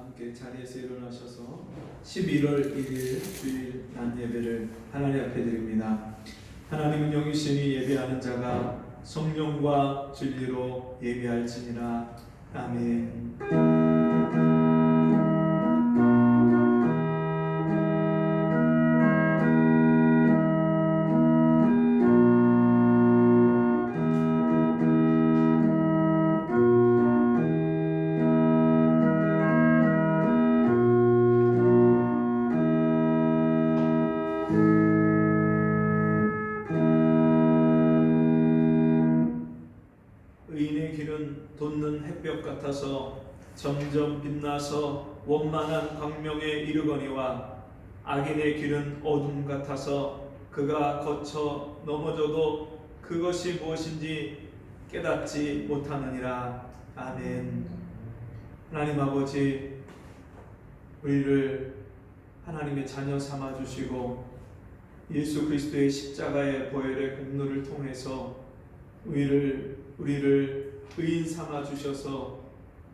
함께 자리에서 일어나셔서 11월 1일 주일 낮 예배를 하나님 앞에 드립니다. 하나님은 영이시니 예배하는 자가 성령과 진리로 예배할지니라. 아멘. 의인의 길은 돋는 햇볕 같아서 점점 빛나서 원만한 광명에 이르거니와 악인의 길은 어둠 같아서 그가 거쳐 넘어져도 그것이 무엇인지 깨닫지 못하느니라. 아멘. 하나님 아버지, 우리를 하나님의 자녀 삼아주시고 예수 그리스도의 십자가의 보혈의 공로를 통해서 우리를 의인 삼아 주셔서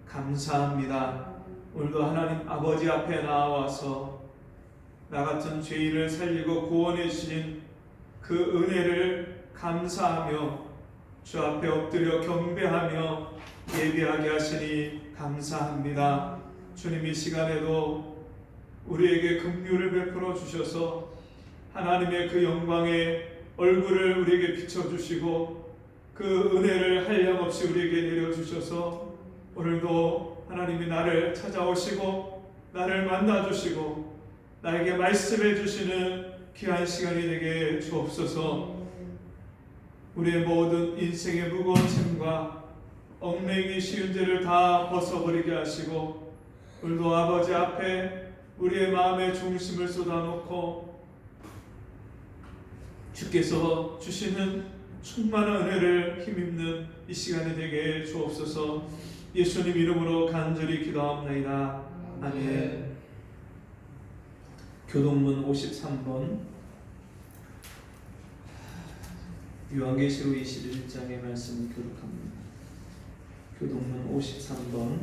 감사합니다. 오늘도 하나님 아버지 앞에 나와서 나 같은 죄인을 살리고 구원해 주신 그 은혜를 감사하며 주 앞에 엎드려 경배하며 예배하게 하시니 감사합니다. 주님, 이 시간에도 우리에게 긍휼을 베풀어 주셔서 하나님의 그 영광의 얼굴을 우리에게 비춰주시고 그 은혜를 한량없이 우리에게 내려주셔서 오늘도 하나님이 나를 찾아오시고 나를 만나주시고 나에게 말씀해 주시는 귀한 시간이 되게 주옵소서. 우리의 모든 인생의 무거운 짐과 얽매이기 쉬운 죄를 다 벗어버리게 하시고 오늘도 아버지 앞에 우리의 마음의 중심을 쏟아놓고 주께서 주시는 충만한 은혜를 힘입는 이 시간이 되게 주옵소서. 예수님 이름으로 간절히 기도합니다. 아멘. 교동문 53번, 요한계시록 21장의 말씀을 교독합니다. 교동문 53번,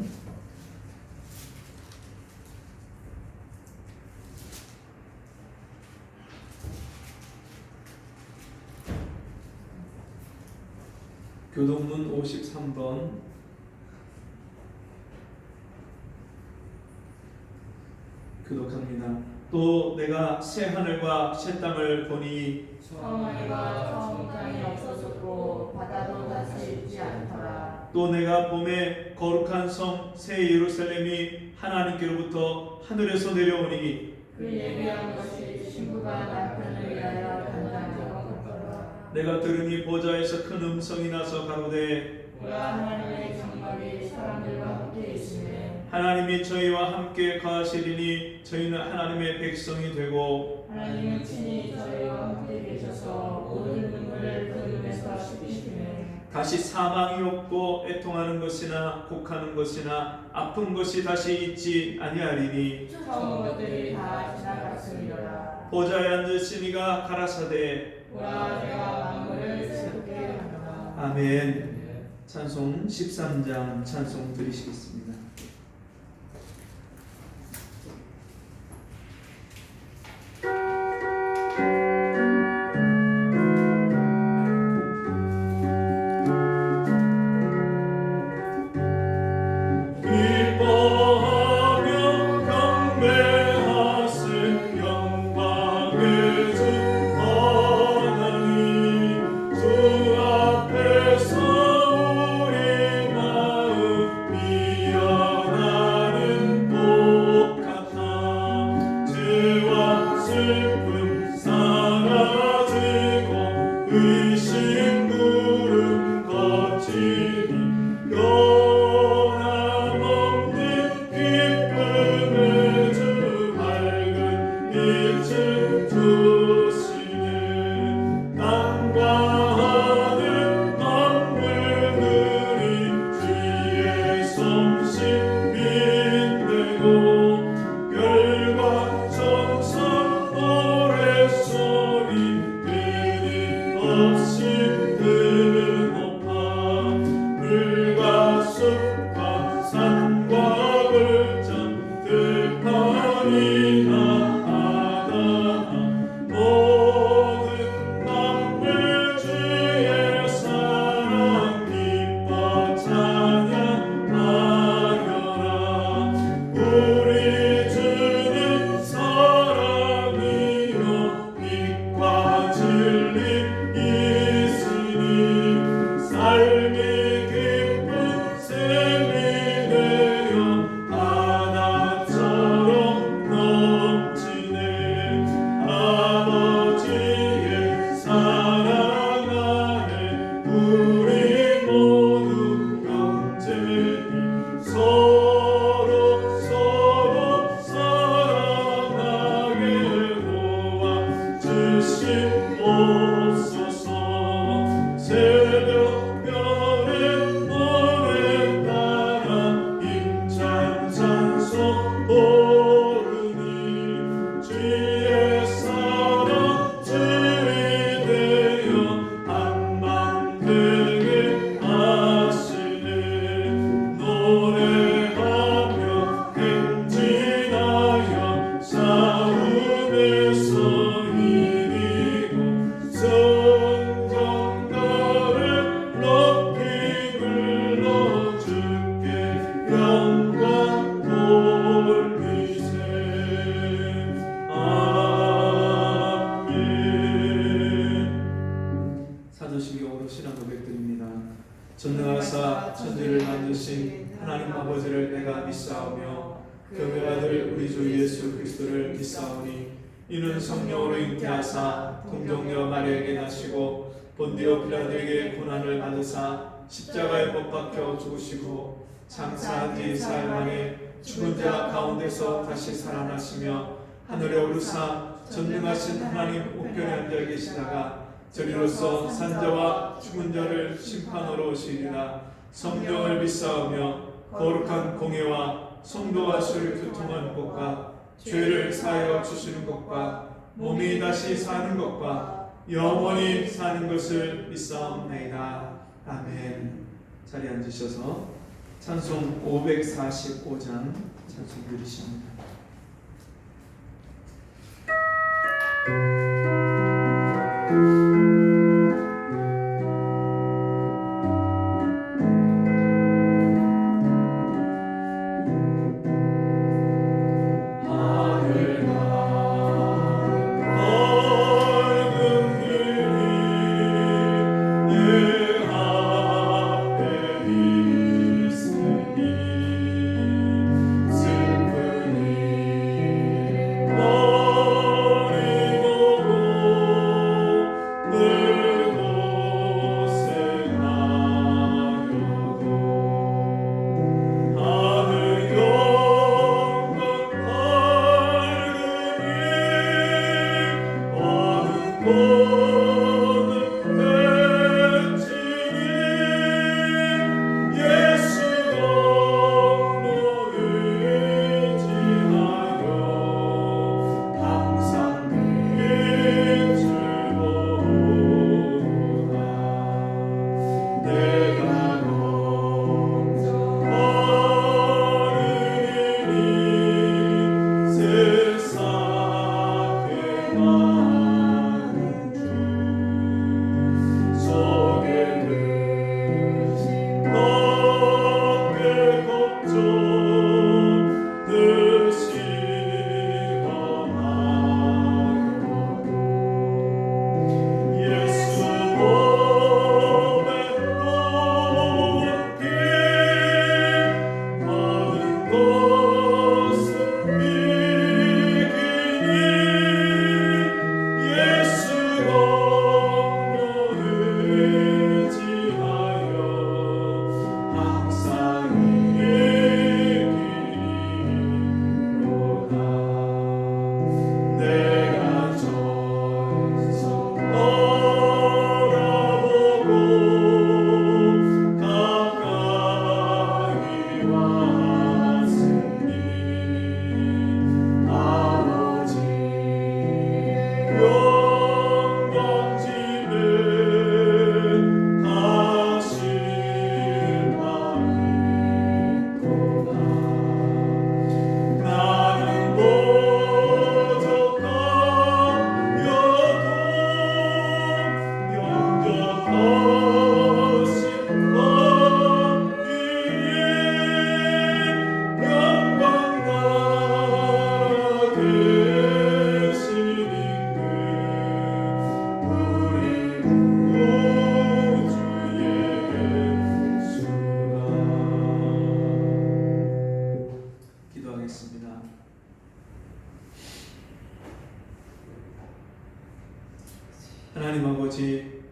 교동문 53번 교독합니다. 또 내가 새 하늘과 새 땅을 보니 처음 하늘과 처음 땅이 없어졌고 바다도 다시 있지 않더라. 또 내가 봄에 거룩한 성 새 예루살렘이 하나님께로부터 하늘에서 내려오니 그 예비한 것이 신부가 남편을 위하여 단장한 것 같더라. 내가 들으니 보좌에서 큰 음성이 나서 가로되 보라, 하나님의 장막이 사람들과 함께 있으며 하나님이 저희와 함께 거하시리니 저희는 하나님의 백성이 되고 하나님은 친히 저희와 함께 계셔서 모든 눈물을 그 눈에서 씻기시며 다시 사망이 없고 애통하는 것이나 곡하는 것이나 아픈 것이 다시 있지 아니하리니 처음 것들이 다 지나갔으리라. 보좌에 앉으신 이가 가라사대 보라, 내가 만물을 새롭게 하노라. 아멘. 찬송 13장 찬송 드리시겠습니다. 주 앞에서 우리 마음 비어 오르니 주의 사랑 주의 되어 한만 되게 하시네 노래하며 행진하여 싸움에서 이기고 성전가를 높이 불러 주께 영광 돌리세 아멘. 사도신경으로 신앙 고백드립니다. 전능하사 천지를 만드신 하나님 아버지를 내가 믿사오며 그 외아들 우리 주 예수 그리스도를 믿사오니 이는 성령으로 잉태하사 동정녀 마리아에게 나시고 본디오 빌라도에게 고난을 받으사 십자가에 못 박혀 죽으시고 장사한 지 사흘 만에 죽은 자 가운데서 다시 살아나시며 하늘에 오르사 전능하신 하나님 우편에 앉아 계시다가 저리로서 산자와 죽은 자를 심판하러 오시리라. 성령을 믿사오며 거룩한 공예와 성도와 술 교통하는 것과 죄를 사하여 주시는 것과 몸이 다시 사는 것과 영원히 사는 것을 믿사옵나이다. 아멘. 자리에 앉으셔서 찬송 545장 찬송 부르십니다. 하나님 아버지,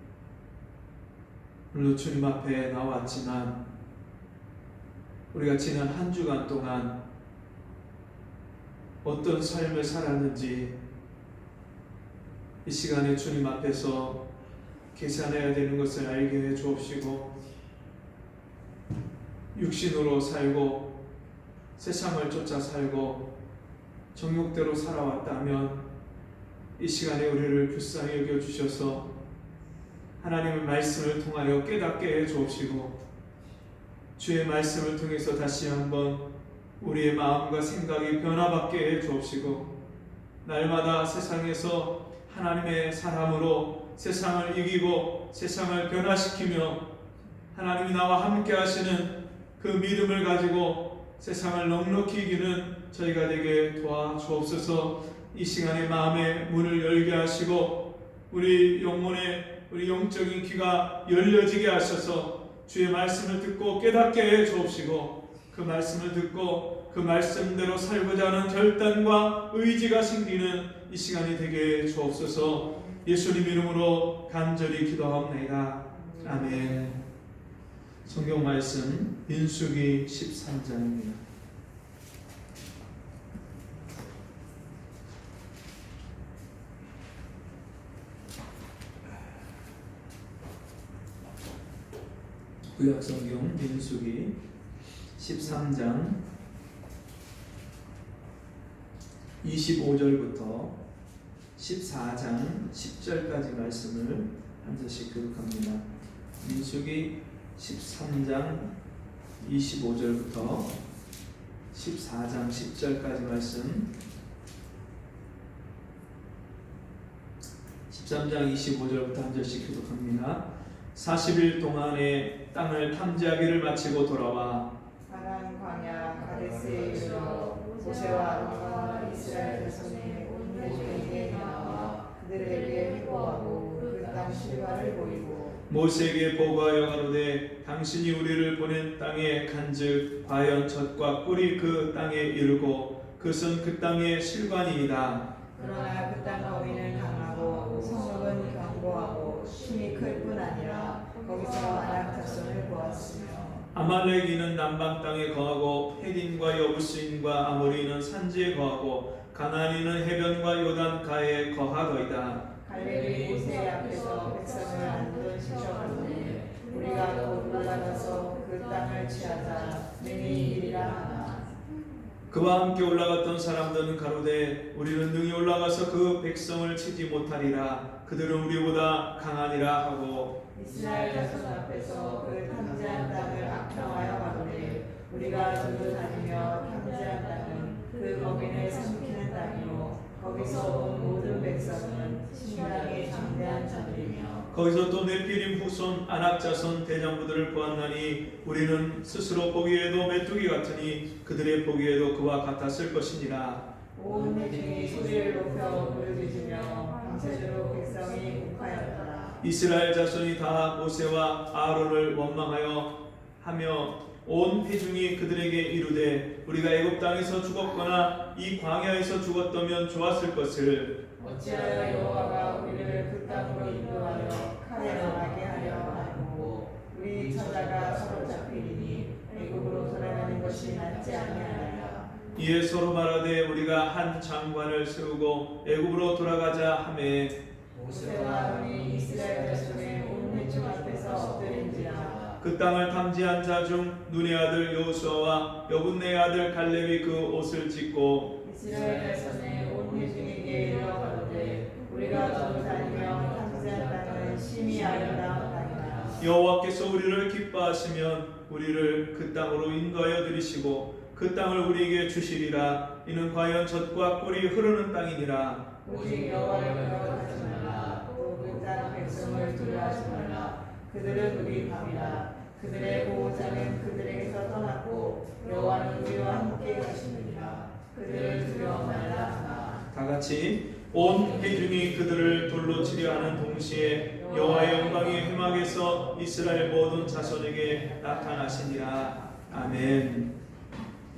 오늘도 주님 앞에 나왔지만 우리가 지난 한 주간 동안 어떤 삶을 살았는지 이 시간에 주님 앞에서 계산해야 되는 것을 알게 해 주옵시고, 육신으로 살고 세상을 쫓아 살고 정욕대로 살아왔다면 이 시간에 우리를 불쌍히 여겨주셔서 하나님의 말씀을 통하여 깨닫게 해 주옵시고 주의 말씀을 통해서 다시 한번 우리의 마음과 생각이 변화받게 해 주옵시고 날마다 세상에서 하나님의 사람으로 세상을 이기고 세상을 변화시키며 하나님이 나와 함께 하시는 그 믿음을 가지고 세상을 넉넉히 이기는 저희가 되게 도와주옵소서. 이 시간에 마음의 문을 열게 하시고 우리 영혼의 우리 영적인 귀가 열려지게 하셔서 주의 말씀을 듣고 깨닫게 해 주옵시고 그 말씀을 듣고 그 말씀대로 살고자 하는 결단과 의지가 생기는 이 시간이 되게 해 주옵소서. 예수님 이름으로 간절히 기도하옵나이다. 아멘. 성경 말씀 민수기 13장입니다. 구약성경 민수기 13장 25절부터 14장 10절까지 말씀을 한 절씩 교독합니다. 민수기 13장 25절부터 14장 10절까지 말씀, 13장 25절부터 한 절씩 교독합니다. 40일 동안에 땅을 탐지하기를 마치고 돌아와 가나안 광야 가데스에 이르러 모세와 아론과 이스라엘 자손의 온 회중에게 나와 그들에게 회고하고 그 땅 실과를 보이고 모세에게 보고하여 가로되 당신이 우리를 보낸 땅에 간즉 과연 젖과 꿀이 그 땅에 이르고 그것은 그 땅의 실관이이다. 그러나 그 땅 거기는 강하고 성읍은 견고하고 힘이 클 뿐 아니라 거기서 아낙 자손을 보았으며 아말렉인은 남방 땅에 거하고 헤딘과 여부스인과 아모리인은 산지에 거하고 가나안인은 해변과 요단가에 거하더이다. 갈렙이 모세 앞에서 백성을 안돈 시켜가로되 우리가 곧 올라가서 그 땅을 취하자 능히 이리라 하나 그와 함께 올라갔던 사람들은 가로되 우리는 능히 올라가서 그 백성을 치지 못하리라. 그들은 우리보다 강하니라 하고 이스라엘 자손 앞에서 그 탐지한 땅을 악평하여 가로되 우리가 두루 다니며 탐지한 땅은 그 거민을 삼키는 땅이요 거기서 온 모든 백성은 신당의 장대한 자들이며 거기서 또 네피림 후손 아낙 자손 대장부들을 보았나니 우리는 스스로 보기에도 메뚜기 같으니 그들의 보기에도 그와 같았을 것이니라. 온 회중이 소리를 높여 부르짖으며 밤새도록 백성이 욱하였더라. 이스라엘 자손이 다 모세와 아론을 원망하여 하며 온 회중이 그들에게 이르되 우리가 애굽 땅에서 죽었거나 이 광야에서 죽었다면 좋았을 것을 어찌하여 여호와가 우리를 그 땅으로 인도하여 칼에 나가게 하려 하고 우리 처자가 서로 잡히리니 애굽으로 돌아가는 것이 낫지 아니하리라. 이에 서로 말하되 우리가 한 장관을 세우고 애굽으로 돌아가자 하매 모세와 아론이 이스라엘 자손의 온 회중 앞에서 엎드린지라. 그 땅을 탐지한 자 중 눈의 아들 여호수아와 여분네의 아들 갈렙이 그 옷을 찢고 이스라엘 자손의 온 회중에게 이르러 가로되 우리가 두루 다니며 탐지한 땅은 심히 아름다운 땅이라. 여호와께서 우리를 기뻐하시면 우리를 그 땅으로 인도하여 들이시고 그 땅을 우리에게 주시리라. 이는 과연 젖과 꿀이 흐르는 땅이니라. 오직 여호와를 거역하지 말라. 또 그 땅 백성을 두려워하지 말라. 그들은 우리 밥이라. 그들의 보호자는 그들에게서 떠났고 여호와는 우리와 함께 하시느니라. 그들을 두려워 말라 하나. 다 같이 온 회중이 그들을 돌로 치려 하는 동시에 여호와의 영광이 회막에서 이스라엘 모든 자손에게 나타나시니라. 아멘.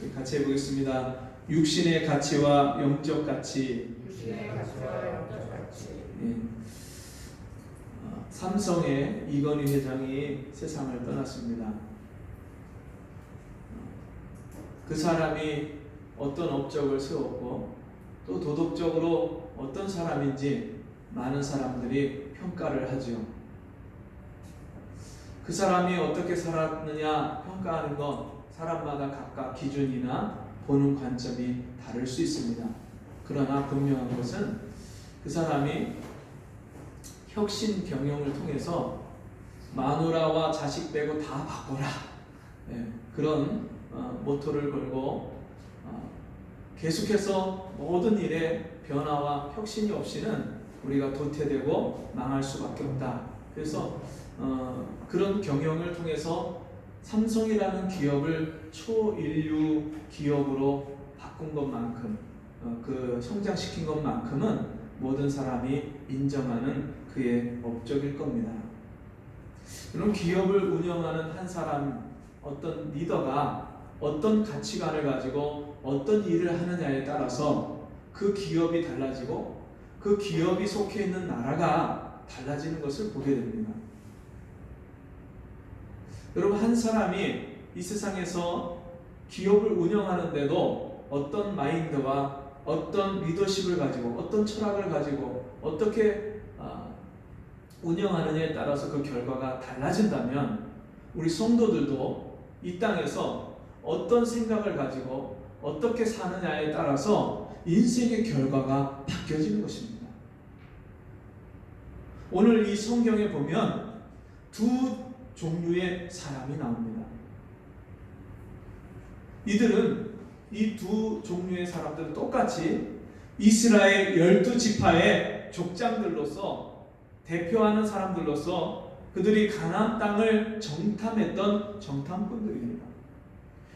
우리 같이 해보겠습니다. 육신의 가치와 영적 가치. 육신의 가치와 영적 가치. 삼성의 이건희 회장이 세상을 떠났습니다. 그 사람이 어떤 업적을 세웠고 또 도덕적으로 어떤 사람인지 많은 사람들이 평가를 하죠. 그 사람이 어떻게 살았느냐 평가하는 건 사람마다 각각 기준이나 보는 관점이 다를 수 있습니다. 그러나 분명한 것은 그 사람이 혁신 경영을 통해서 마누라와 자식 빼고 다 바꿔라, 그런 모토를 걸고 계속해서 모든 일에 변화와 혁신이 없이는 우리가 도태되고 망할 수밖에 없다. 그래서 그런 경영을 통해서 삼성이라는 기업을 초인류 기업으로 바꾼 것만큼, 그 성장시킨 것만큼은 모든 사람이 인정하는 그의 업적일 겁니다. 그럼 기업을 운영하는 한 사람, 어떤 리더가 어떤 가치관을 가지고 어떤 일을 하느냐에 따라서 그 기업이 달라지고 그 기업이 속해 있는 나라가 달라지는 것을 보게 됩니다. 여러분, 한 사람이 이 세상에서 기업을 운영하는데도 어떤 마인드와 어떤 리더십을 가지고 어떤 철학을 가지고 어떻게 운영하느냐에 따라서 그 결과가 달라진다면 우리 성도들도 이 땅에서 어떤 생각을 가지고 어떻게 사느냐에 따라서 인생의 결과가 바뀌어지는 것입니다. 오늘 이 성경에 보면 두 종류의 사람이 나옵니다. 이들은, 이 두 종류의 사람들은 똑같이 이스라엘 12지파의 족장들로서, 대표하는 사람들로서 그들이 가나안 땅을 정탐했던 정탐꾼들입니다.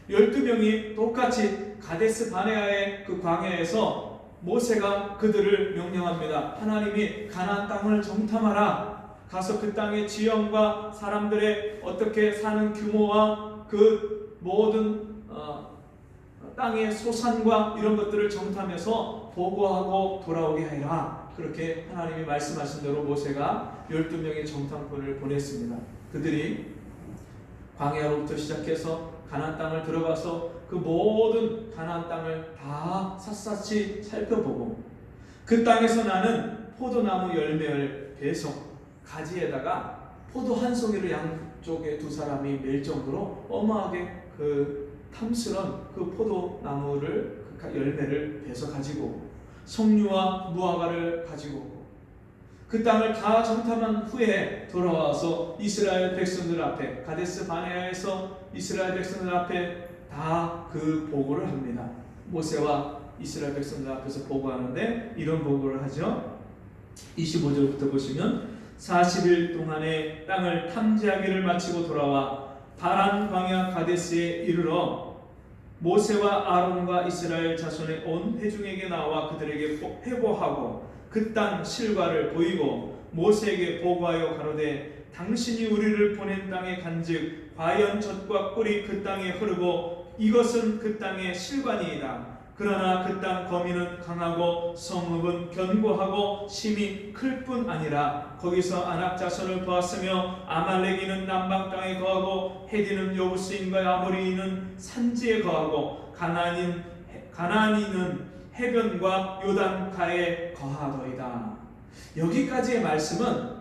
12명이 똑같이 가데스 바네아의 그 광야에서 모세가 그들을 명령합니다. 하나님이 가나안 땅을 정탐하라. 가서 그 땅의 지형과 사람들의 어떻게 사는 규모와 그 모든 땅의 소산과 이런 것들을 정탐해서 보고하고 돌아오게 하라. 그렇게 하나님이 말씀하신 대로 모세가 12명의 정탐꾼을 보냈습니다. 그들이 광야로부터 시작해서 가나안 땅을 들어가서 그 모든 가나안 땅을 다 샅샅이 살펴보고 그 땅에서 나는 포도나무 열매를 배석, 가지에다가 포도 한 송이를 양쪽에 두 사람이 멜 정도로 어마하게 그 탐스런 그 포도나무를, 그 열매를 베서 가지고 석류와 무화과를 가지고 그 땅을 다 정탐한 후에 돌아와서 이스라엘 백성들 앞에, 가데스 바네아에서 이스라엘 백성들 앞에 다 그 보고를 합니다. 모세와 이스라엘 백성들 앞에서 보고하는데 이런 보고를 하죠. 25절부터 보시면 40일 동안에 땅을 탐지하기를 마치고 돌아와 바란 광야 가데스에 이르러 모세와 아론과 이스라엘 자손의 온 회중에게 나와 그들에게 회고하고 그 땅 실과를 보이고 모세에게 보고하여 가로되 당신이 우리를 보낸 땅에 간즉 과연 젖과 꿀이 그 땅에 흐르고 이것은 그 땅의 실과니이다. 그러나 그 땅 거민은 강하고 성읍은 견고하고 심이 클 뿐 아니라 거기서 아낙 자손을 보았으며 아말렉이는 남방 땅에 거하고 헤디는 여부스인과 아모리인은 산지에 거하고 가나안인은 해변과 요단가에 거하더이다. 여기까지의 말씀은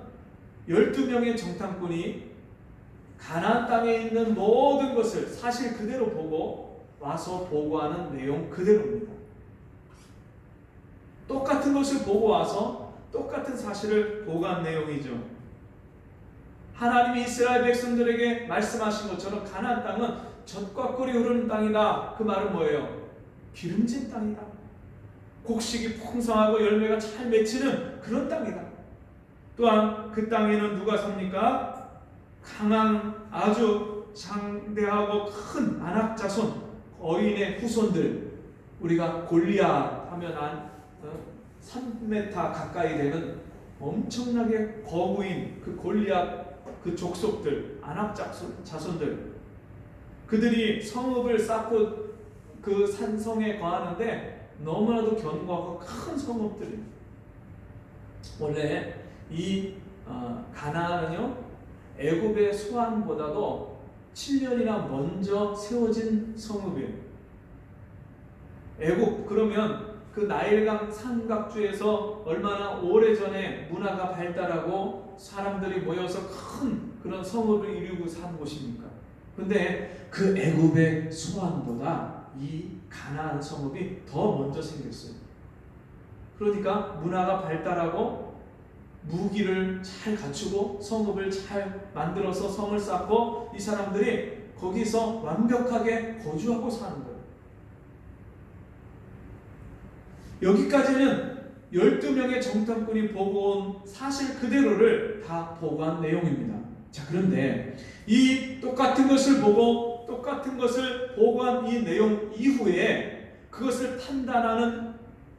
12명의 정탐꾼이 가나안 땅에 있는 모든 것을 사실 그대로 보고 와서 보고하는 내용 그대로입니다. 똑같은 것을 보고 와서 똑같은 사실을 보고한 내용이죠. 하나님이 이스라엘 백성들에게 말씀하신 것처럼 가나안 땅은 젖과 꿀이 흐르는 땅이다. 그 말은 뭐예요? 기름진 땅이다. 곡식이 풍성하고 열매가 잘 맺히는 그런 땅이다. 또한 그 땅에는 누가 삽니까? 강한 아주 장대하고 큰 아낙 자손, 어인의 후손들. 우리가 골리앗 하면 3m 가까이 되는 엄청나게 거구인 그 골리앗 그 족속들, 아낙 자손들, 그들이 성읍을 쌓고 그 산성에 거하는데 너무나도 견고하고 큰 성읍들입니다. 원래 이 가나안은요, 애굽의 소안보다도 7년이나 먼저 세워진 성읍이에요. 애굽 그러면 그 나일강 삼각주에서 얼마나 오래전에 문화가 발달하고 사람들이 모여서 큰 그런 성읍을 이루고 산 곳입니까? 근데 그 애굽의 소안보다 이 가나안 성읍이 더 먼저 생겼어요. 그러니까 문화가 발달하고 무기를 잘 갖추고 성읍을 잘 만들어서 성을 쌓고 이 사람들이 거기서 완벽하게 거주하고 사는 거예요. 여기까지는 12명의 정탐꾼이 보고온 사실 그대로를 다 보고한 내용입니다. 자, 그런데 이 똑같은 것을 보고 똑같은 것을 보고한 이 내용 이후에 그것을 판단하는,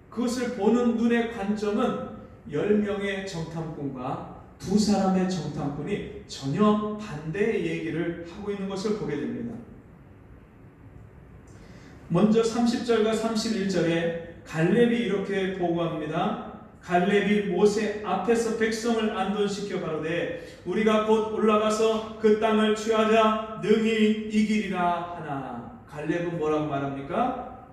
그것을 보는 눈의 관점은 10명의 정탐꾼과 2사람의 정탐꾼이 전혀 반대의 얘기를 하고 있는 것을 보게 됩니다. 먼저 30절과 31절에 갈렙이 이렇게 보고합니다. 갈렙이 모세 앞에서 백성을 안돈시켜 가로되 우리가 곧 올라가서 그 땅을 취하자 능히 이기리라 하나. 갈렙은 뭐라고 말합니까?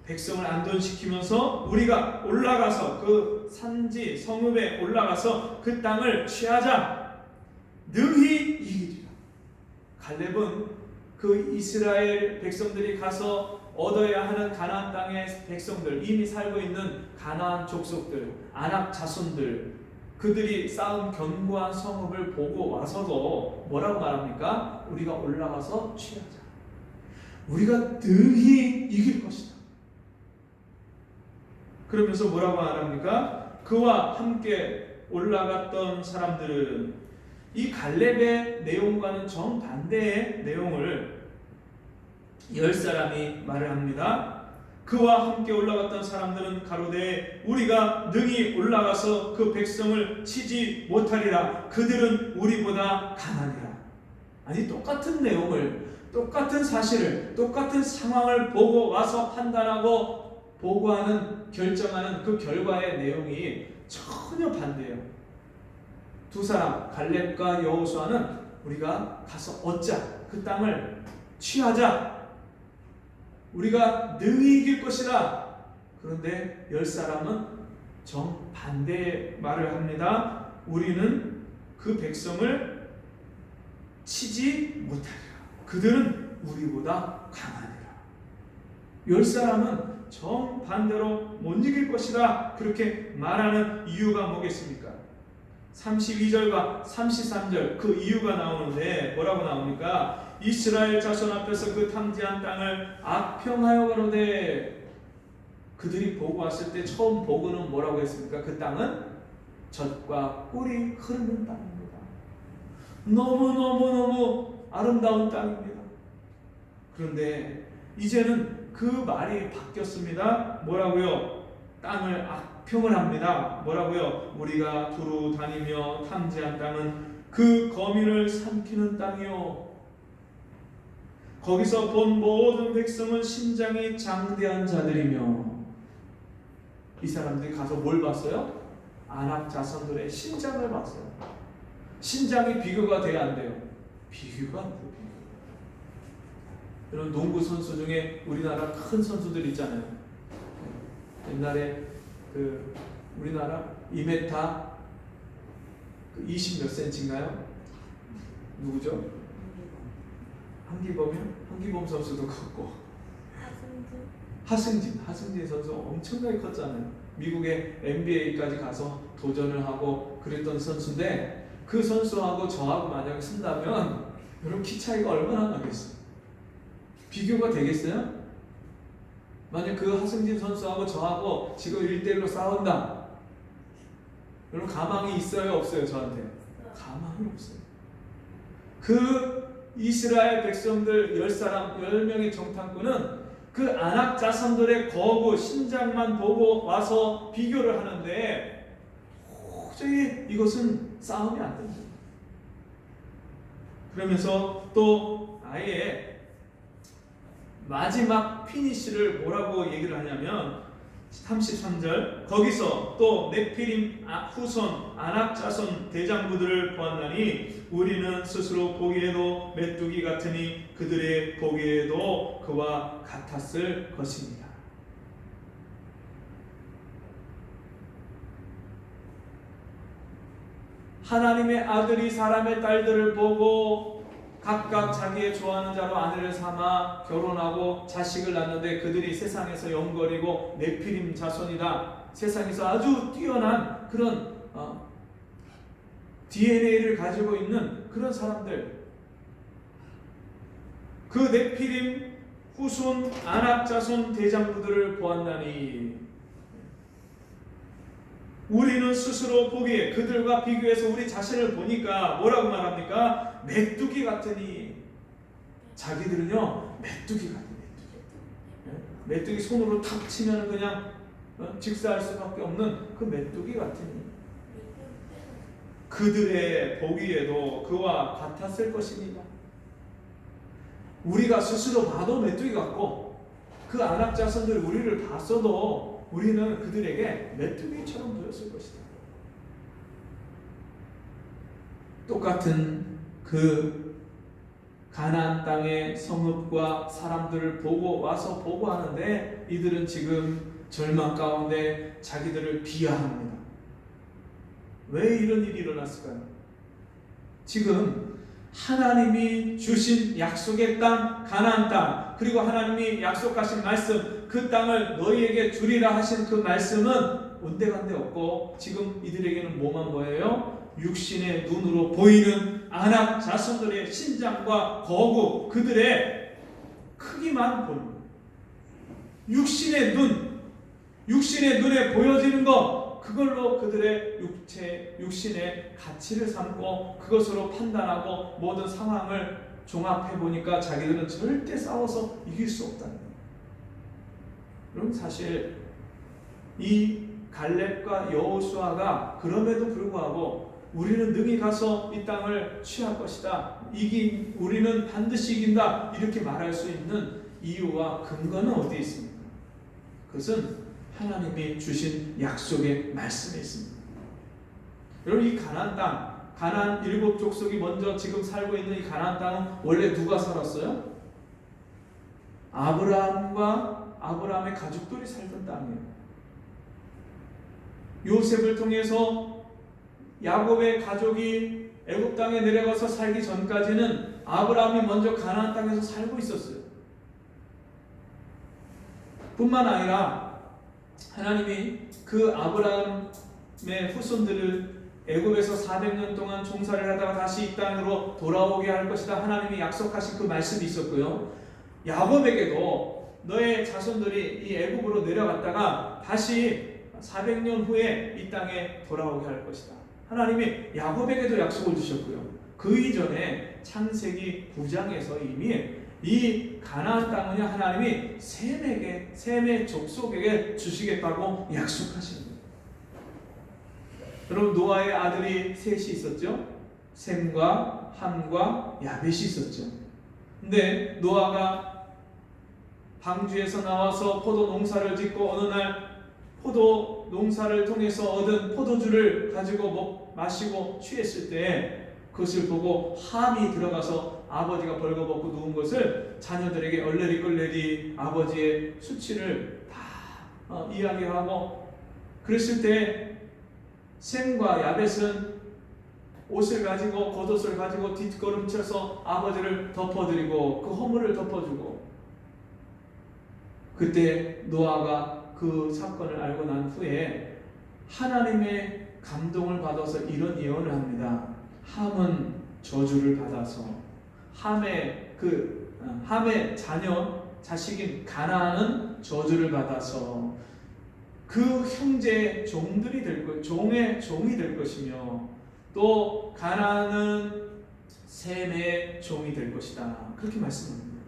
백성을 안돈시키면서 우리가 올라가서 그 산지 성읍에 올라가서 그 땅을 취하자 능히 이기리라. 갈렙은 그 이스라엘 백성들이 가서 얻어야 하는 가나안 땅의 백성들, 이미 살고 있는 가나안 족속들, 아낙 자손들, 그들이 쌓은 견고한 성읍을 보고 와서도 뭐라고 말합니까? 우리가 올라가서 취하자. 우리가 능히 이길 것이다. 그러면서 뭐라고 말합니까? 그와 함께 올라갔던 사람들은 이 갈렙의 내용과는 정반대의 내용을 10사람이 말을 합니다. 그와 함께 올라갔던 사람들은 가로되 우리가 능히 올라가서 그 백성을 치지 못하리라. 그들은 우리보다 강하니라. 아니, 똑같은 내용을, 똑같은 사실을, 똑같은 상황을 보고 와서 판단하고 보고하는, 결정하는 그 결과의 내용이 전혀 반대예요. 2사람 갈렙과 여호수아는 우리가 가서 얻자, 그 땅을 취하자, 우리가 능히 이길 것이라. 그런데 10사람은 정반대의 말을 합니다. 우리는 그 백성을 치지 못하리라. 그들은 우리보다 강하니라. 10사람은 정반대로 못 이길 것이라 그렇게 말하는 이유가 뭐겠습니까? 32절과 33절 그 이유가 나오는데 뭐라고 나옵니까? 이스라엘 자손 앞에서 그 탐지한 땅을 악평하여 가로되. 그들이 보고 왔을 때 처음 보고는 뭐라고 했습니까? 그 땅은 젖과 꿀이 흐르는 땅입니다. 너무너무너무 아름다운 땅입니다. 그런데 이제는 그 말이 바뀌었습니다. 뭐라고요? 땅을 악평을 합니다. 뭐라고요? 우리가 두루 다니며 탐지한 땅은 그 거민을 삼키는 땅이요, 거기서 본 모든 백성은 신장이 장대한 자들이며. 이 사람들이 가서 뭘 봤어요? 아낙 자손들의 신장을 봤어요. 신장이 비교가 돼야 안 돼요? 비교가 안 돼요. 여러분, 농구 선수 중에 우리나라 큰 선수들 있잖아요. 옛날에 그 우리나라 2m 20 몇 센치인가요? 누구죠? 한기범 선수도 컸고, 하승진 선수 엄청나게 컸잖아요. 미국의 NBA까지 가서 도전을 하고 그랬던 선수인데, 그 선수하고 저하고 만약에 쓴다면 여러분 키 차이가 얼마나 나겠어요? 비교가 되겠어요? 만약 그 하승진 선수하고 저하고 지금 1대1로 싸운다. 여러분 가망이 있어요, 없어요? 저한테 가망이 없어요. 그 이스라엘 백성들 10명의 정탐꾼은 그 아낙 자손들의 거구 신장만 보고 와서 비교를 하는데 도저히 이것은 싸움이 안 됩니다. 그러면서 또 아예 마지막 피니시를 뭐라고 얘기를 하냐면 33절 거기서 또 네피림 후손 아낙 자손 대장부들을 보았나니 우리는 스스로 보기에도 메뚜기 같으니 그들의 보기에도 그와 같았을 것입니다. 하나님의 아들이 사람의 딸들을 보고 각각 자기의 좋아하는 자로 아내를 삼아 결혼하고 자식을 낳는데 그들이 세상에서 영거리고 네피림 자손이다. 세상에서 아주 뛰어난 그런 DNA를 가지고 있는 그런 사람들, 그 네피림 후손 아낙 자손 대장부들을 보았나니 우리는 스스로 보기에 그들과 비교해서 우리 자신을 보니까 뭐라고 말합니까? 메뚜기 같으니. 자기들은요 메뚜기 같은 메뚜기 손으로 탁 치면 그냥 직사할 수밖에 없는 그 메뚜기 같으니 그들의 보기에도 그와 같았을 것입니다. 우리가 스스로 봐도 메뚜기 같고 그 아낙 자손들 우리를 봤어도 우리는 그들에게 메뚜기처럼 보였을 것이다. 똑같은 그 가나안 땅의 성읍과 사람들을 보고 하는데 이들은 지금 절망 가운데 자기들을 비하합니다. 왜 이런 일이 일어났을까요? 지금 하나님이 주신 약속의 땅, 가나안 땅, 그리고 하나님이 약속하신 말씀, 그 땅을 너희에게 주리라 하신 그 말씀은 온데간데 없고 지금 이들에게는 뭐만 보여요? 육신의 눈으로 보이는 아낙 자손들의 신장과 거구, 그들의 크기만 보는 거예요. 육신의 눈에 보여지는 것, 그걸로 그들의 육신의 가치를 삼고 그것으로 판단하고 모든 상황을 종합해 보니까 자기들은 절대 싸워서 이길 수 없다는 거예요. 그럼 사실 이 갈렙과 여호수아가 그럼에도 불구하고 우리는 능히 가서 이 땅을 취할 것이다, 우리는 반드시 이긴다, 이렇게 말할 수 있는 이유와 근거는 어디에 있습니까? 그것은 하나님이 주신 약속의 말씀에 있습니다. 여러분, 이 가나안 땅, 가나안 7족속이 먼저 지금 살고 있는 이 가나안 땅은 원래 누가 살았어요? 아브라함과 아브라함의 가족들이 살던 땅이에요. 요셉을 통해서 야곱의 가족이 애굽 땅에 내려가서 살기 전까지는 아브라함이 먼저 가나안 땅에서 살고 있었어요. 뿐만 아니라 하나님이 그 아브라함의 후손들을 애굽에서 400년 동안 종살이를 하다가 다시 이 땅으로 돌아오게 할 것이다, 하나님이 약속하신 그 말씀이 있었고요. 야곱에게도 너의 자손들이 이 애굽으로 내려갔다가 다시 400년 후에 이 땅에 돌아오게 할 것이다, 하나님이 야곱에게도 약속을 주셨고요. 그 이전에 창세기 9장에서 이미 이 가나안 땅은 하나님이 셈의 족속에게 주시겠다고 약속하신 거예요. 여러분, 노아의 아들이 셋이 있었죠. 셈과 함과 야벳이 있었죠. 근데 노아가 방주에서 나와서 포도 농사를 짓고 어느 날 포도 농사를 통해서 얻은 포도주를 가지고 마시고 취했을 때 그것을 보고 함이 들어가서 아버지가 벌거벗고 누운 것을 자녀들에게 얼레리꼴레리 아버지의 수치를 다 이야기하고 그랬을 때 셈과 야벳은 옷을 가지고 겉옷을 가지고 뒷걸음쳐서 아버지를 덮어드리고 그 허물을 덮어주고, 그때 노아가 그 사건을 알고 난 후에 하나님의 감동을 받아서 이런 예언을 합니다. 함은 저주를 받아서 함의 자식인 가나안은 저주를 받아서 그 형제의 종들이 될 것, 종의 종이 될 것이며 또 가나안은 셈의 종이 될 것이다, 그렇게 말씀합니다.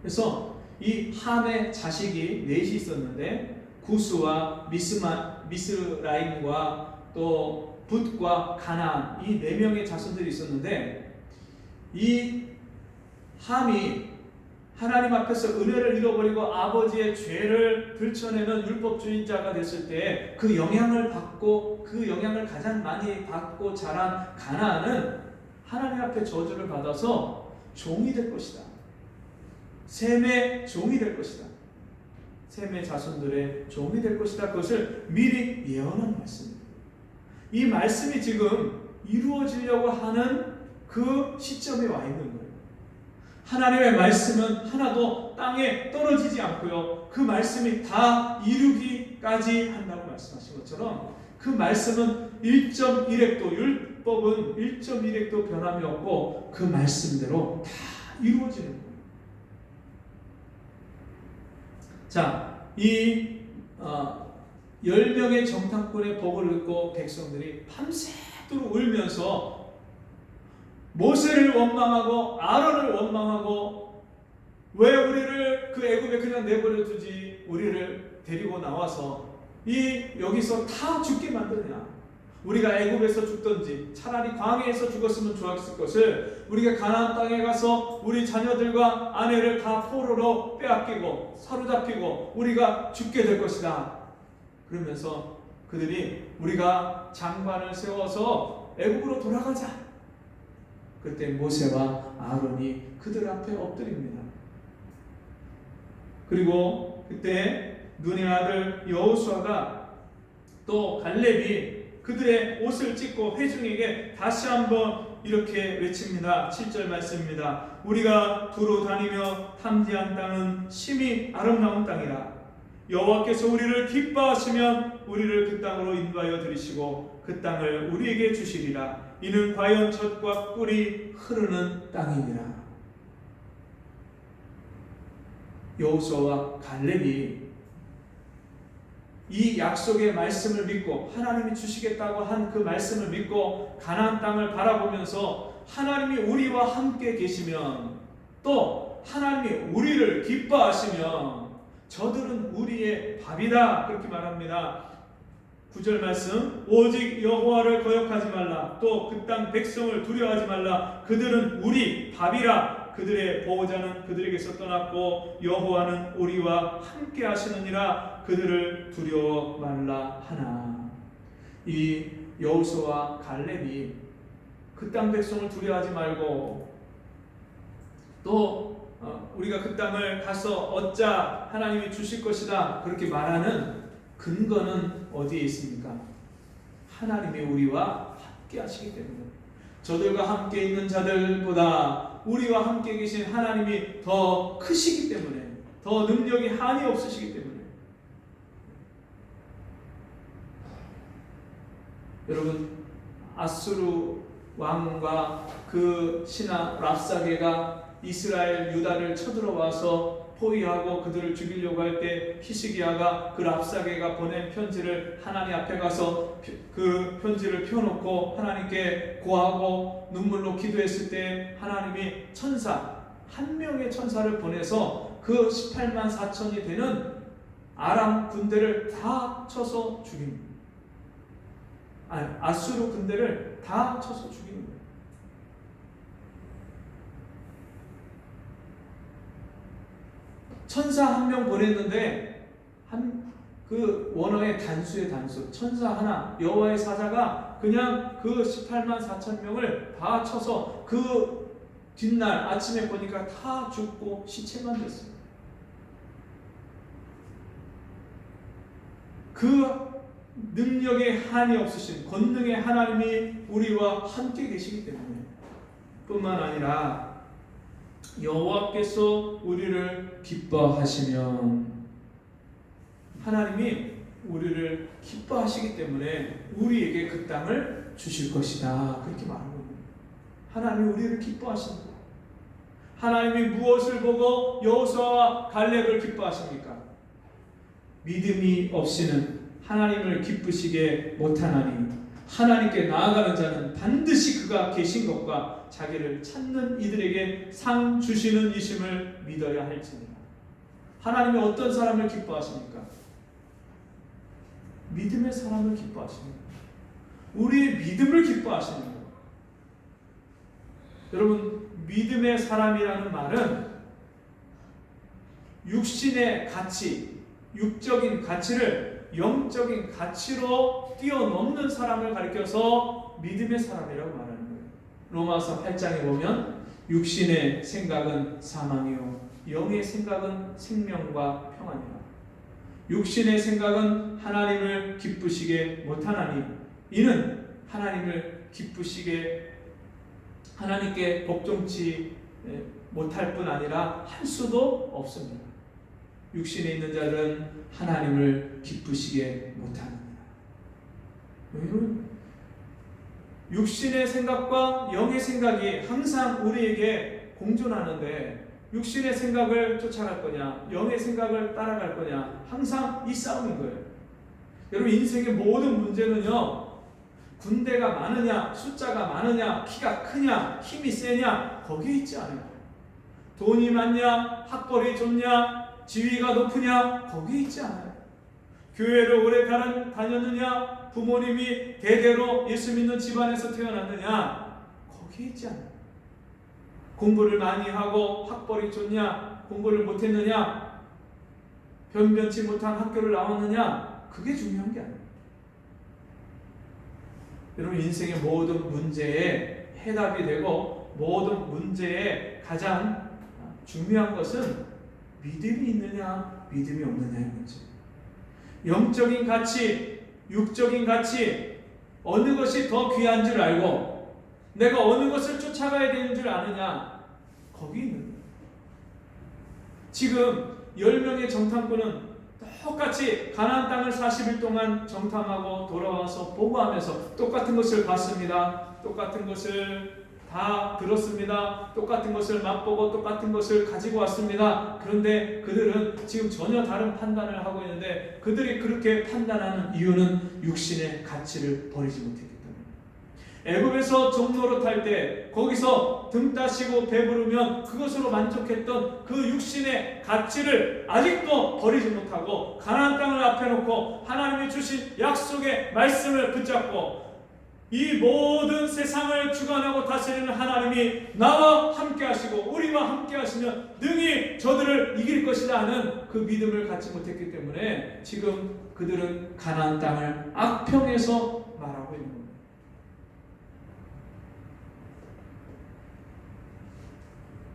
그래서 이 함의 자식이 넷이 있었는데 구스와 미스라임과 또 붓과 가나안, 이 4명의 자손들이 있었는데 이 함이 하나님 앞에서 은혜를 잃어버리고 아버지의 죄를 들춰내는 율법주의자가 됐을 때 그 영향을 받고 그 영향을 가장 많이 받고 자란 가나안은 하나님 앞에 저주를 받아서 종이 될 것이다, 셈의 종이 될 것이다, 셈의 자손들의 종이 될 것이다, 그것을 미리 예언한 말씀입니다. 이 말씀이 지금 이루어지려고 하는 그 시점에 와 있는 거예요. 하나님의 말씀은 하나도 땅에 떨어지지 않고요. 그 말씀이 다 이루기까지 한다고 말씀하신 것처럼 그 말씀은 1.1획도, 율법은 1.1획도 변함이 없고 그 말씀대로 다 이루어지는 거예요. 자, 이 10명의 정탐꾼의 복을 듣고 백성들이 밤새도록 울면서 모세를 원망하고 아론을 원망하고 왜 우리를 그 애굽에 그냥 내버려 두지, 우리를 데리고 나와서 여기서 다 죽게 만드냐, 우리가 애굽에서 죽든지 차라리 광야에서 죽었으면 좋았을 것을 우리가 가나안 땅에 가서 우리 자녀들과 아내를 다 포로로 빼앗기고 사로잡히고 우리가 죽게 될 것이다. 그러면서 그들이 우리가 장관을 세워서 애굽으로 돌아가자. 그때 모세와 아론이 그들 앞에 엎드립니다. 그리고 그때 눈의 아들 여호수아가 또 갈렙이 그들의 옷을 찢고 회중에게 다시 한번 이렇게 외칩니다. 7절 말씀입니다. 우리가 두루 다니며 탐지한 땅은 심히 아름다운 땅이라. 여호와께서 우리를 기뻐하시면 우리를 그 땅으로 인도하여 들이시고 그 땅을 우리에게 주시리라. 이는 과연 젖과 꿀이 흐르는 땅이니라. 여호수아와 갈렙이 이 약속의 말씀을 믿고 하나님이 주시겠다고 한 그 말씀을 믿고 가나안 땅을 바라보면서 하나님이 우리와 함께 계시면 또 하나님이 우리를 기뻐하시면 저들은 우리의 밥이다, 그렇게 말합니다. 9절 말씀, 오직 여호와를 거역하지 말라. 또 그 땅 백성을 두려워하지 말라. 그들은 우리 밥이라. 그들의 보호자는 그들에게서 떠났고 여호와는 우리와 함께 하시느니라. 그들을 두려워 말라 하나. 이 여호수아와 갈렙이 그 땅 백성을 두려워하지 말고 또 우리가 그 땅을 가서 얻자, 하나님이 주실 것이다, 그렇게 말하는 근거는 어디에 있습니까? 하나님이 우리와 함께 하시기 때문에. 저들과 함께 있는 자들보다 우리와 함께 계신 하나님이 더 크시기 때문에, 더 능력이 한이 없으시기 때문에. 여러분, 아수르 왕과 그 신하 랍사게가 이스라엘 유다를 쳐들어와서 포위하고 그들을 죽이려고 할 때 히스기야가 그 랍사게가 보낸 편지를 하나님 앞에 가서 그 편지를 펴놓고 하나님께 고하고 눈물로 기도했을 때 하나님이 천사 한 명의 천사를 보내서 그 18만 4천이 되는 아람 군대를 다 쳐서 죽입니다. 아수르 군대를 다 쳐서 죽이는 거예요. 천사 한 명 보냈는데 그 원어의 단수의 단수, 천사 하나, 여호와의 사자가 그냥 그 18만 4천 명을 다 쳐서 그 뒷날 아침에 보니까 다 죽고 시체만 됐어요. 그 능력의 한이 없으신 권능의 하나님이 우리와 함께 계시기 때문에 뿐만 아니라 여호와께서 우리를 기뻐하시면, 하나님이 우리를 기뻐하시기 때문에 우리에게 그 땅을 주실 것이다, 그렇게 말하는 겁니다. 하나님이 우리를 기뻐하신다. 하나님이 무엇을 보고 여호수아와 갈렙을 기뻐하십니까? 믿음이 없이는 하나님을 기쁘시게 못하나니 하나님께 나아가는 자는 반드시 그가 계신 것과 자기를 찾는 이들에게 상 주시는 이심을 믿어야 할지니라. 하나님이 어떤 사람을 기뻐하십니까? 믿음의 사람을 기뻐하십니다. 우리의 믿음을 기뻐하시는 거예요. 여러분, 믿음의 사람이라는 말은 육신의 가치, 육적인 가치를 영적인 가치로 뛰어넘는 사람을 가리켜서 믿음의 사람이라고 말하는 거예요. 로마서 8장에 보면 육신의 생각은 사망이요 영의 생각은 생명과 평안이라. 육신의 생각은 하나님을 기쁘시게 못하나니 이는 하나님을 기쁘시게 하나님께 복종치 못할 뿐 아니라 할 수도 없습니다. 육신에 있는 자들은 하나님을 기쁘시게 못합니다. 여러분, 육신의 생각과 영의 생각이 항상 우리에게 공존하는데 육신의 생각을 쫓아갈 거냐, 영의 생각을 따라갈 거냐, 항상 이 싸움인 거예요. 여러분, 인생의 모든 문제는요, 군대가 많으냐, 숫자가 많으냐, 키가 크냐, 힘이 세냐, 거기에 있지 않아요. 돈이 많냐, 학벌이 좋냐, 지위가 높으냐, 거기에 있지 않아요. 교회를 오래 다녔느냐, 부모님이 대대로 예수 믿는 집안에서 태어났느냐, 거기에 있지 않아요. 공부를 많이 하고 학벌이 좋냐, 공부를 못했느냐, 변변치 못한 학교를 나왔느냐, 그게 중요한 게 아니에요. 여러분, 인생의 모든 문제에 해답이 되고 모든 문제에 가장 중요한 것은 믿음이 있느냐, 믿음이 없느냐인 거지. 영적인 가치, 육적인 가치, 어느 것이 더 귀한 줄 알고 내가 어느 것을 쫓아가야 되는 줄 아느냐, 거기 있는 거예요. 지금 10명의 정탐꾼은 똑같이 가나안 땅을 40일 동안 정탐하고 돌아와서 보고하면서 똑같은 것을 봤습니다. 똑같은 것을 다 들었습니다. 똑같은 것을 맛보고 똑같은 것을 가지고 왔습니다. 그런데 그들은 지금 전혀 다른 판단을 하고 있는데 그들이 그렇게 판단하는 이유는 육신의 가치를 버리지 못했기 때문에. 애굽에서 종노릇할 때 거기서 등 따시고 배부르면 그것으로 만족했던 그 육신의 가치를 아직도 버리지 못하고 가나안 땅을 앞에 놓고 하나님이 주신 약속의 말씀을 붙잡고 이 모든 세상을 주관하고 다스리는 하나님이 나와 함께 하시고 우리와 함께 하시면 능히 저들을 이길 것이다 하는 그 믿음을 갖지 못했기 때문에 지금 그들은 가나안 땅을 악평에서 말하고 있는 겁니다.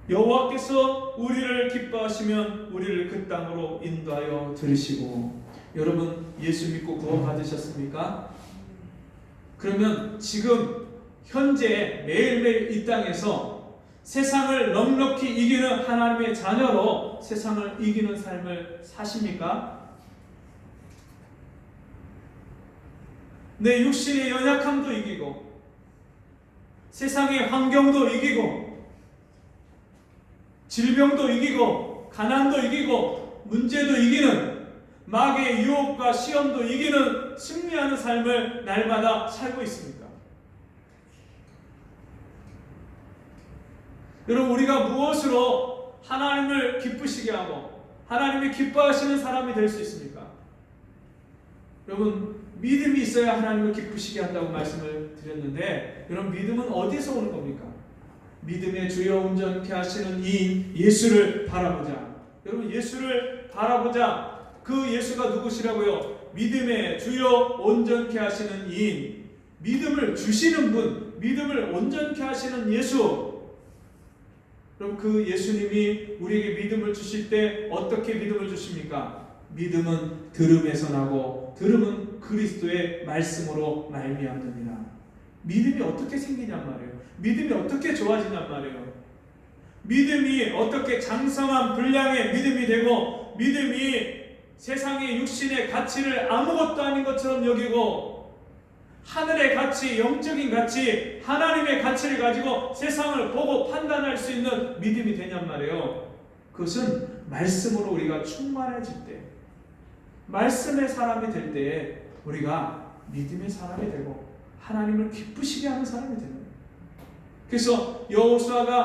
여호와께서 우리를 기뻐하시면 우리를 그 땅으로 인도하여 들으시고. 여러분, 예수 믿고 구원 받으셨습니까? 그러면 지금 현재 매일매일 이 땅에서 세상을 넉넉히 이기는 하나님의 자녀로 세상을 이기는 삶을 사십니까? 내 육신의 연약함도 이기고 세상의 환경도 이기고 질병도 이기고 가난도 이기고 문제도 이기는 마귀의 유혹과 시험도 이기는 승리하는 삶을 날마다 살고 있습니다. 여러분, 우리가 무엇으로 하나님을 기쁘시게 하고 하나님이 기뻐하시는 사람이 될 수 있습니까? 여러분, 믿음이 있어야 하나님을 기쁘시게 한다고 말씀을 드렸는데 여러분, 믿음은 어디서 오는 겁니까? 믿음의 주여 온전케 하시는 이 예수를 바라보자. 여러분, 예수를 바라보자. 그 예수가 누구시라고요? 믿음의 주여 온전케 하시는 이인, 믿음을 주시는 분, 믿음을 온전케 하시는 예수. 그럼 그 예수님이 우리에게 믿음을 주실 때 어떻게 믿음을 주십니까? 믿음은 들음에서 나고 들음은 그리스도의 말씀으로 말미암느니라. 믿음이 어떻게 생기냔 말이에요. 믿음이 어떻게 좋아지냔 말이에요. 믿음이 어떻게 장성한 분량의 믿음이 되고 믿음이 세상의 육신의 가치를 아무것도 아닌 것처럼 여기고 하늘의 가치, 영적인 가치, 하나님의 가치를 가지고 세상을 보고 판단할 수 있는 믿음이 되냔 말이에요. 그것은 말씀으로 우리가 충만해질 때, 말씀의 사람이 될 때에 우리가 믿음의 사람이 되고 하나님을 기쁘시게 하는 사람이 되는 거예요. 그래서 여호수아가